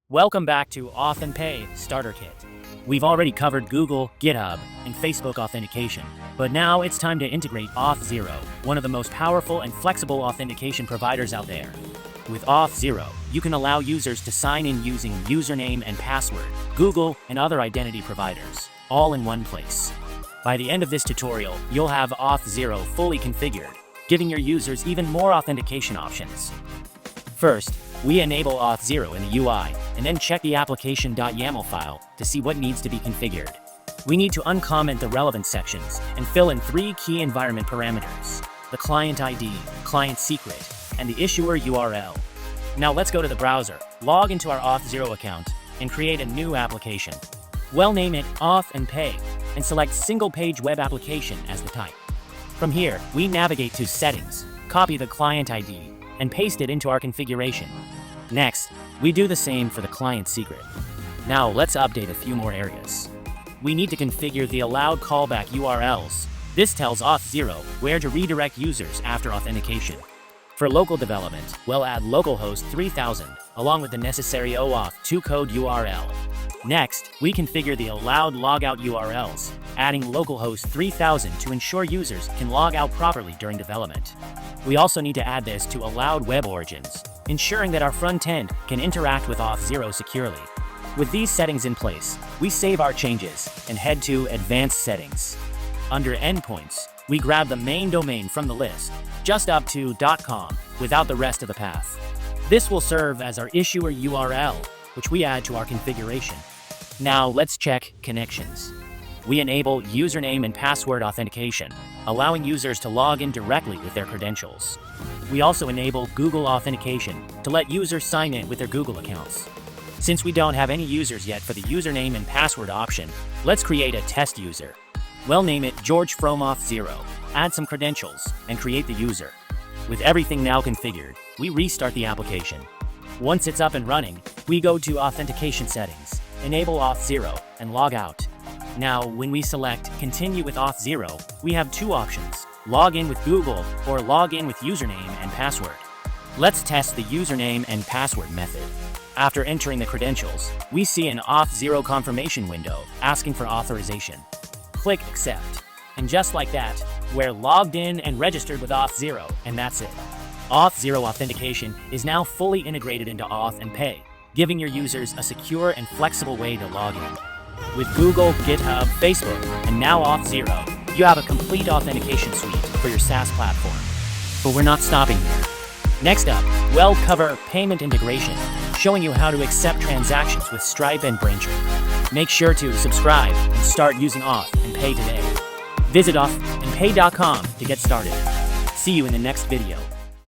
Welcome back to AuthAndPay Starter Kit. We've already covered Google, GitHub, and Facebook authentication, but now it's time to integrate Auth0, one of the most powerful and flexible authentication providers out there. With Auth0, you can allow users to sign in using username and password, Google, and other identity providers, all in one place. By the end of this tutorial, you'll have Auth0 fully configured, giving your users even more authentication options. First, we enable Auth0 in the UI, and then check the application.yaml file to see what needs to be configured. We need to uncomment the relevant sections and fill in 3 key environment parameters: the client ID, client secret, and the issuer URL. Now let's go to the browser, log into our Auth0 account, and create a new application. We'll name it AuthAndPay, and select Single Page Web Application as the type. From here, we navigate to Settings, copy the client ID, and paste it into our configuration. Next, we do the same for the client secret. Now let's update a few more areas. We need to configure the allowed callback URLs. This tells Auth0 where to redirect users after authentication. For local development, we'll add localhost 3000 along with the necessary OAuth2 code URL. Next, we configure the allowed logout URLs, adding localhost 3000 to ensure users can log out properly during development. We also need to add this to allowed web origins, ensuring that our front end can interact with Auth0 securely. With these settings in place, we save our changes and head to Advanced Settings. Under Endpoints, we grab the main domain from the list, just up to .com, without the rest of the path. This will serve as our issuer URL, which we add to our configuration. Now let's check connections. We enable username and password authentication, allowing users to log in directly with their credentials. We also enable Google Authentication to let users sign in with their Google accounts. Since we don't have any users yet for the username and password option, let's create a test user. We'll name it George from Auth0, add some credentials, and create the user. With everything now configured, we restart the application. Once it's up and running, we go to Authentication Settings, enable Auth0, and log out. Now, when we select Continue with Auth0, we have 2 options: log in with Google or log in with username and password. Let's test the username and password method. After entering the credentials, we see an Auth0 confirmation window asking for authorization. Click Accept. And just like that, we're logged in and registered with Auth0, and that's it. Auth0 authentication is now fully integrated into AuthAndPay, giving your users a secure and flexible way to log in. With Google, GitHub, Facebook, and now Auth0, you have a complete authentication suite for your SaaS platform. But we're not stopping here. Next up, we'll cover payment integration, showing you how to accept transactions with Stripe and Braintree. Make sure to subscribe and start using AuthAndPay today. Visit AuthAndPay.com to get started. See you in the next video.